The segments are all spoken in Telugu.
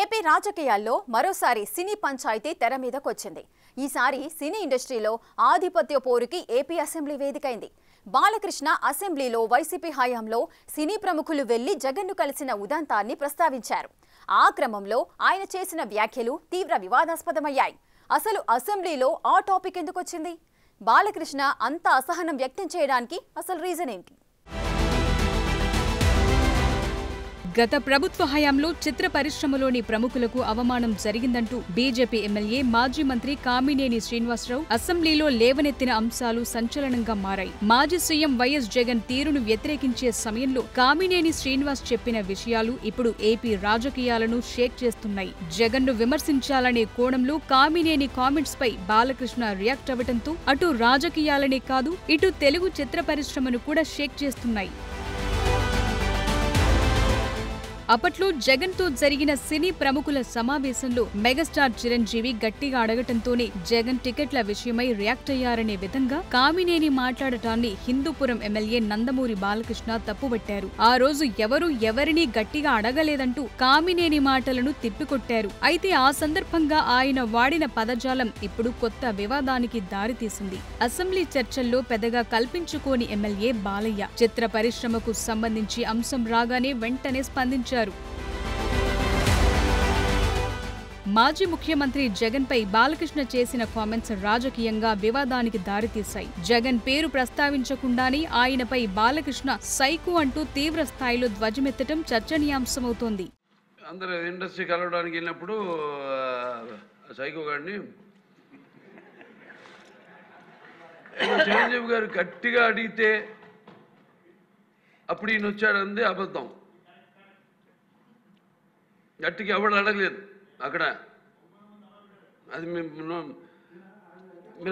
ఏపీ రాజకీయాల్లో మరోసారి సినీ పంచాయతీ తెర మీదకొచ్చింది. ఈసారి సినీ ఇండస్ట్రీలో ఆధిపత్య పోరుకి ఏపీ అసెంబ్లీ వేదికైంది. బాలకృష్ణ అసెంబ్లీలో వైసీపీ హయాంలో సినీ ప్రముఖులు వెళ్లి జగన్ను కలిసిన ఉదంతాన్ని ప్రస్తావించారు. ఆ క్రమంలో ఆయన చేసిన వ్యాఖ్యలు తీవ్ర వివాదాస్పదమయ్యాయి. అసలు అసెంబ్లీలో ఆ టాపిక్ ఎందుకొచ్చింది? బాలకృష్ణ అంత అసహనం వ్యక్తం చేయడానికి అసలు రీజన్ ఏంటి? గత ప్రభుత్వ హయాంలో చిత్ర పరిశ్రమలోని ప్రముఖులకు అవమానం జరిగిందంటూ బీజేపీ ఎమ్మెల్యే మాజీ మంత్రి కామినేని శ్రీనివాసరావు అసెంబ్లీలో లేవనెత్తిన అంశాలు సంచలనంగా మారాయి. మాజీ సీఎం వైఎస్ జగన్ తీరును వ్యతిరేకించే సమయంలో కామినేని శ్రీనివాస్ చెప్పిన విషయాలు ఇప్పుడు ఏపీ రాజకీయాలను షేక్ చేస్తున్నాయి. జగన్ను విమర్శించాలనే కోణంలో కామినేని కామెంట్స్ పై బాలకృష్ణ రియాక్ట్ అవ్వడంతో అటు రాజకీయాలనే కాదు ఇటు తెలుగు చిత్ర పరిశ్రమను కూడా షేక్ చేస్తున్నాయి. అప్పట్లో జగన్ తో జరిగిన సినీ ప్రముఖుల సమావేశంలో మెగాస్టార్ చిరంజీవి గట్టిగా అడగటంతోనే జగన్ టికెట్ల విషయమై రియాక్ట్ అయ్యారనే విధంగా కామినేని మాట్లాడటాన్ని హిందూపురం ఎమ్మెల్యే నందమూరి బాలకృష్ణ తప్పుబట్టారు. ఆ రోజు ఎవరినీ గట్టిగా అడగలేదంటూ కామినేని మాటలను తిప్పికొట్టారు. అయితే ఆ సందర్భంగా ఆయన వాడిన పదజాలం ఇప్పుడు కొత్త వివాదానికి దారితీసింది. అసెంబ్లీ చర్చల్లో పెద్దగా కల్పించుకోని ఎమ్మెల్యే బాలయ్య చిత్ర పరిశ్రమకు సంబంధించి అంశం రాగానే వెంటనే స్పందించారు. మాజీ ముఖ్యమంత్రి జగన్ పై బాలకృష్ణ చేసిన కామెంట్స్ రాజకీయంగా వివాదానికి దారితీశాయి. జగన్ పేరు ప్రస్తావించకుండానే ఆయనపై బాలకృష్ణ సైకో అంటూ తీవ్ర స్థాయిలో ధ్వజమెత్తడం చర్చనీయాంశమవుతోంది. అందరూ ఇండస్ట్రీ కలవడానికి వెళ్ళినప్పుడు సైకో గారిని చిరంజీవి గారు గట్టిగా అడిగితే అప్పుడు ఈయన వచ్చాడంది అబద్ధం. గట్టిగా ఎవడు అడగలేదు అక్కడ. అది మీరు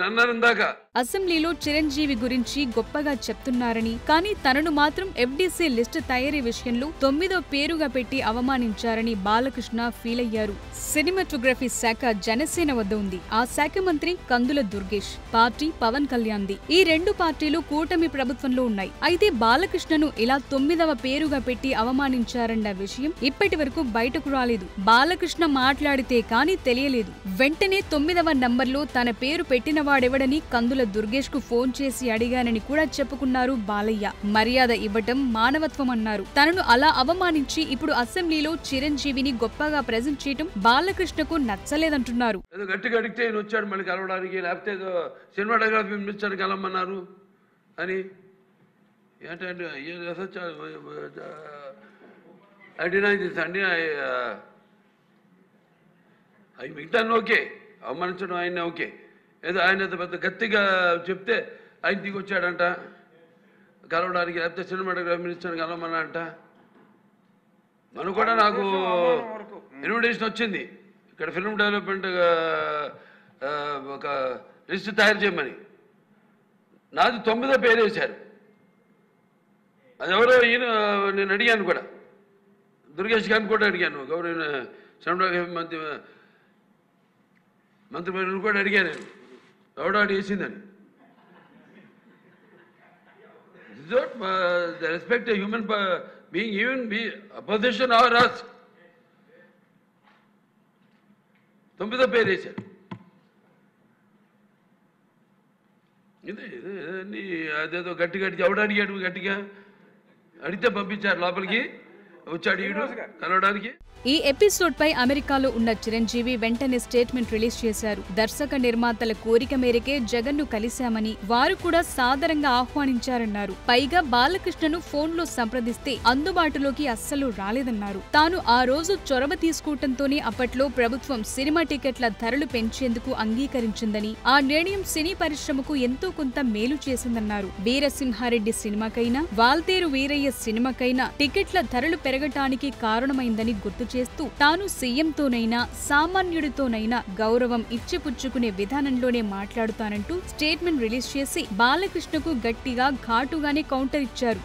అన్నారు ఇందాక. అసెంబ్లీలో చిరంజీవి గురించి గొప్పగా చెప్తున్నారని, కానీ తనను మాత్రం ఎఫ్డీసీ లిస్టు తయారీ విషయంలో 9వ పేరుగా పెట్టి అవమానించారని బాలకృష్ణ ఫీల్ అయ్యారు. సినిమాటోగ్రఫీ శాఖ జనసేన వద్ద ఉంది. ఆ శాఖ మంత్రి కందుల దుర్గేష్, పార్టీ పవన్ కళ్యాణ్ది. ఈ రెండు పార్టీలు కూటమి ప్రభుత్వంలో ఉన్నాయి. అయితే బాలకృష్ణను ఇలా 9వ పేరుగా పెట్టి అవమానించారన్న విషయం ఇప్పటి వరకు బయటకు రాలేదు. బాలకృష్ణ మాట్లాడితే కానీ తెలియలేదు. వెంటనే 9వ నంబర్లో తన పేరు పెట్టినవాడెవడని కందుల దుర్గేష్ కు ఫోన్ చేసి అడిగానని కూడా చెప్పుకున్నారు బాలయ్య. మర్యాద ఇవ్వటం మానవత్వం అన్నారు. తనను అలా అవమానించి ఇప్పుడు అసెంబ్లీలో చిరంజీవిని గొప్పగా ప్రెజెంట్ చేయటం బాలకృష్ణకు నచ్చలేదంటున్నారు. గట్టిగా అడిగితే ఆయన వచ్చాడు మళ్ళీ కలవడానికి, లేకపోతే సినిమాటోగ్రఫీ మినిస్టర్ కలవమన్నారు అని ఏంటంటే అవి మిగతాన్ని ఓకే, అవమానించడం ఆయన ఓకే. ఏదో ఆయన పెద్ద గట్టిగా చెప్తే ఆయన దిగి వచ్చాడంట కలవడానికి, లేకపోతే సినిమాటోగ్రఫీ మినిస్టర్ కలవమన్నాడంట. మనం కూడా నాకు ఇన్విటేషన్ వచ్చింది ఇక్కడ ఫిల్మ్ డెవలప్మెంట్ ఒక లిస్ట్ తయారు చేయమని. నాది 9వ పేరు వేశారు. అది ఎవరో ఈయన నేను అడిగాను కూడా, దుర్గేష్ గారిని కూడా అడిగాను, గౌరవ సినిమాటోగ్రఫీ మంత్రి కూడా అడిగాను నేను, ఎవడో అడిగేసిందని. The respect a human being, even be opposition or us. 9వ పేరు వేశారు. అదేదో గట్టిగా ఎవడు అడిగాడు, గట్టిగా అడిగితే పంపించారు లోపలికి, వచ్చాడు ఈడు కలవడానికి. ఈ ఎపిసోడ్ పై అమెరికాలో ఉన్న చిరంజీవి వెంటనే స్టేట్మెంట్ రిలీజ్ చేశారు. దర్శక నిర్మాతల కోరిక మేరకే జగన్ ను కలిశామని, వారు కూడా సాదరంగా ఆహ్వానించారన్నారు. పైగా బాలకృష్ణను ఫోన్ లో సంప్రదిస్తే అందుబాటులోకి అస్సలు రాలేదన్నారు. తాను ఆ రోజు చొరవ తీసుకోవటంతోనే అప్పట్లో ప్రభుత్వం సినిమా టికెట్ల ధరలు పెంచేందుకు అంగీకరించిందని, ఆ నిర్ణయం సినీ పరిశ్రమకు ఎంతో కొంత మేలు చేసిందన్నారు. వీరసింహారెడ్డి సినిమాకైనా, వాల్తేరు వీరయ్య సినిమాకైనా టికెట్ల ధరలు పెరగటానికి కారణమైందని గుర్తు చేస్తూ, తాను సీఎంతోనైనా సామాన్యుడితోనైనా గౌరవం ఇచ్చిపుచ్చుకునే విధానంలోనే మాట్లాడుతానంటూ స్టేట్మెంట్ రిలీజ్ చేసి బాలకృష్ణకు గట్టిగా ఘాటుగానే కౌంటర్ ఇచ్చారు.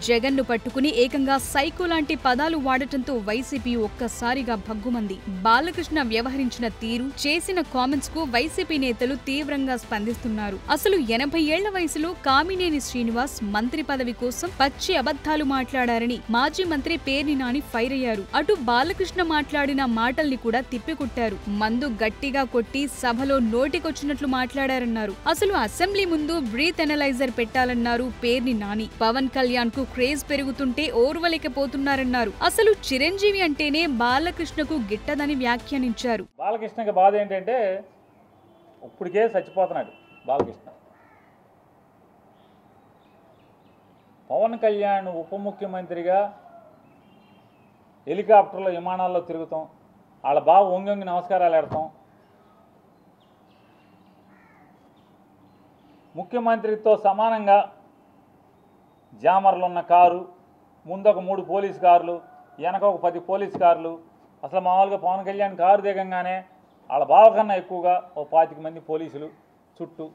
జగన్ను పట్టుకుని ఏకంగా సైకో లాంటి పదాలు వాడటంతో వైసీపీ ఒక్కసారిగా భగ్గుమంది. బాలకృష్ణ వ్యవహరించిన తీరు, చేసిన కామెంట్స్ కు వైసీపీ నేతలు తీవ్రంగా స్పందిస్తున్నారు. అసలు 80 ఏళ్ల వయసులో కామినేని శ్రీనివాస్ మంత్రి పదవి కోసం పచ్చి అబద్ధాలు మాట్లాడారని మాజీ మంత్రి పేర్ని నాని ఫైర్ అయ్యారు. అటు బాలకృష్ణ మాట్లాడిన మాటల్ని కూడా తిప్పికొట్టారు. మందు గట్టిగా కొట్టి సభలో నోటికొచ్చినట్లు మాట్లాడారన్నారు. అసలు అసెంబ్లీ ముందు బ్రీత్ ఎనలైజర్ పెట్టాలన్నారు పేర్ని నాని. పవన్ కళ్యాణ్ కు క్రేజ్ పెరుగుతుంటే ఓర్వలేకపోతున్నారన్నారు. అసలు చిరంజీవి అంటేనే బాలకృష్ణకు గిట్టదని వ్యాఖ్యానించారు. బాలకృష్ణకి బాధ ఏంటంటే ఇప్పటికే చచ్చిపోతున్నాడు బాలకృష్ణ. పవన్ కళ్యాణ్ ఉప ముఖ్యమంత్రిగా హెలికాప్టర్లో విమానాల్లో తిరుగుతాం, వాళ్ళ బావ వంగి నమస్కారాలు పెడతాం, ముఖ్యమంత్రితో సమానంగా జామర్లు ఉన్న కారు, ముందొక 3 పోలీస్ కార్లు, వెనక ఒక 10 పోలీస్ కార్లు. అసలు మామూలుగా పవన్ కళ్యాణ్ కారు దిగంగానే వాళ్ళ బావ కన్నా ఎక్కువగా ఓ 25 మంది పోలీసులు చుట్టూ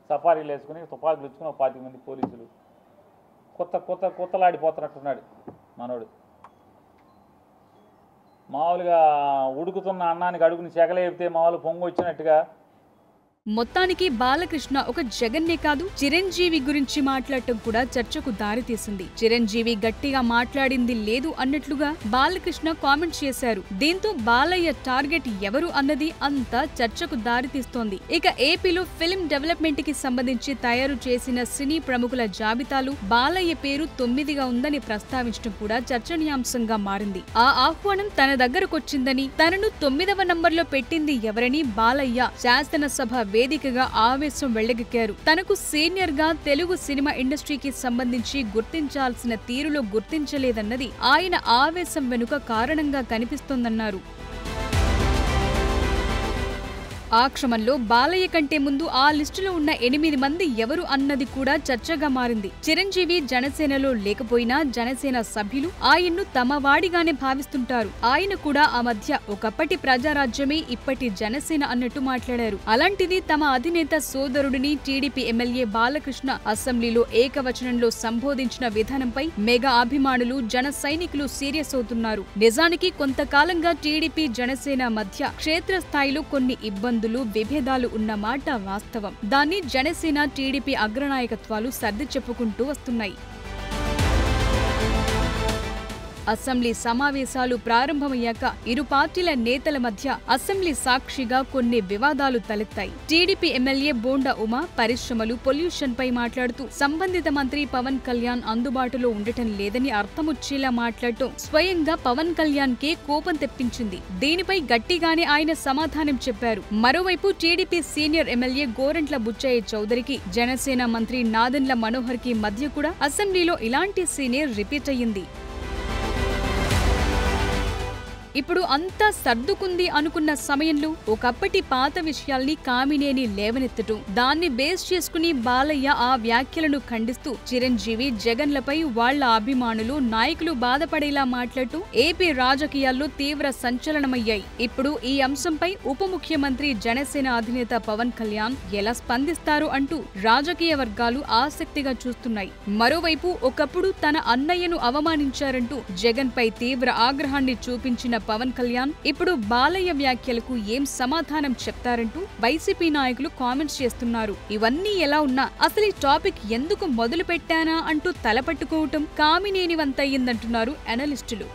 సఫారీలు వేసుకుని తుపాకులు ఇచ్చుకుని ఓ 25 మంది పోలీసులు. కొత్తలాడిపోతున్నట్టున్నాడు మనోడు. మామూలుగా ఉడుకుతున్న అన్నానికి అడుగుని చెగలేపితే మామూలు పొంగు వచ్చినట్టుగా. మొత్తానికి బాలకృష్ణ ఒక జగన్నే కాదు చిరంజీవి గురించి మాట్లాడటం కూడా చర్చకు దారితీసింది. చిరంజీవి గట్టిగా మాట్లాడింది లేదు అన్నట్లుగా బాలకృష్ణ కామెంట్ చేశారు. దీంతో బాలయ్య టార్గెట్ ఎవరు అన్నది అంతా చర్చకు దారితీస్తోంది. ఇక ఏపీలో ఫిల్మ్ డెవలప్మెంట్ కి సంబంధించి తయారు చేసిన సినీ ప్రముఖుల జాబితాలు బాలయ్య పేరు 9గా ఉందని ప్రస్తావించడం కూడా చర్చనీయాంశంగా మారింది. ఆ ఆహ్వానం తన దగ్గరకొచ్చిందని, తనను 9వ నంబర్లో పెట్టింది ఎవరని బాలయ్య శాసనసభ వేదికగా ఆవేశం వెళ్లగక్కారు. తనకు సీనియర్ గా తెలుగు సినిమా ఇండస్ట్రీకి సంబంధించి గుర్తించాల్సిన తీరులో గుర్తించలేదన్నది ఆయన ఆవేశం వెనుక కారణంగా కనిపిస్తోందన్నారు. ఆ క్రమంలో బాలయ్య కంటే ముందు ఆ లిస్టులో ఉన్న 8 మంది ఎవరు అన్నది కూడా చర్చగా మారింది. చిరంజీవి జనసేనలో లేకపోయినా జనసేన సభ్యులు ఆయన్ను తమ వాడిగానే భావిస్తుంటారు. ఆయన కూడా ఆ మధ్య ఒకప్పటి ప్రజారాజ్యమే ఇప్పటి జనసేన అన్నట్టు మాట్లాడారు. అలాంటిది తమ అధినేత సోదరుడిని టీడీపీ ఎమ్మెల్యే బాలకృష్ణ అసెంబ్లీలో ఏకవచనంలో సంబోధించిన విధానంపై మెగా అభిమానులు, జన సైనికులు సీరియస్ అవుతున్నారు. నిజానికి కొంతకాలంగా టీడీపీ జనసేన మధ్య క్షేత్రస్థాయిలో కొన్ని ఇబ్బందులు, విభేదాలు ఉన్న మాట వాస్తవం. దాన్ని జనసేన, టీడీపీ అగ్రనాయకత్వాలు సర్ది చెప్పుకుంటూ వస్తున్నాయి. అసెంబ్లీ సమావేశాలు ప్రారంభమయ్యాక ఇరు పార్టీల నేతల మధ్య అసెంబ్లీ సాక్షిగా కొన్ని వివాదాలు తలెత్తాయి. టీడీపీ ఎమ్మెల్యే బోండా ఉమా పరిశ్రమలు, పొల్యూషన్ పై మాట్లాడుతూ సంబంధిత మంత్రి పవన్ కళ్యాణ్ అందుబాటులో ఉండటం లేదని అర్థమొచ్చేలా మాట్లాడటం స్వయంగా పవన్ కళ్యాణ్ కే కోపం తెప్పించింది. దీనిపై గట్టిగానే ఆయన సమాధానం చెప్పారు. మరోవైపు TDP senior MLA Gorantla Butchaiah చౌదరికి, జనసేన మంత్రి నాదెండ్ల మనోహర్ కి మధ్య కూడా అసెంబ్లీలో ఇలాంటి సీనే రిపీట్ అయ్యింది. ఇప్పుడు అంతా సర్దుకుంది అనుకున్న సమయంలో ఒకప్పటి పాత విషయాల్ని కామినేని లేవనెత్తటం, దాన్ని బేస్ చేసుకుని బాలయ్య ఆ వ్యాఖ్యలను ఖండిస్తూ చిరంజీవి, జగన్లపై వాళ్ల అభిమానులు, నాయకులు బాధపడేలా మాట్లాడుతూ ఏపీ రాజకీయాల్లో తీవ్ర సంచలనమయ్యాయి. ఇప్పుడు ఈ అంశంపై ఉప ముఖ్యమంత్రి, జనసేన అధినేత పవన్ కళ్యాణ్ ఎలా స్పందిస్తారు అంటూ రాజకీయ వర్గాలు ఆసక్తిగా చూస్తున్నాయి. మరోవైపు ఒకప్పుడు తన అన్నయ్యను అవమానించారంటూ జగన్ పై తీవ్ర ఆగ్రహాన్ని చూపించిన పవన్ కళ్యాణ్ ఇప్పుడు బాలయ్య వ్యాఖ్యలకు ఏం సమాధానం చెప్తారంటూ వైసీపీ నాయకులు కామెంట్స్ చేస్తున్నారు. ఇవన్నీ ఎలా ఉన్నా అసలు ఈ టాపిక్ ఎందుకు మొదలు పెట్టానా అంటూ తలపట్టుకోవటం కామినేని వంతయ్యిందంటున్నారు అనలిస్టులు.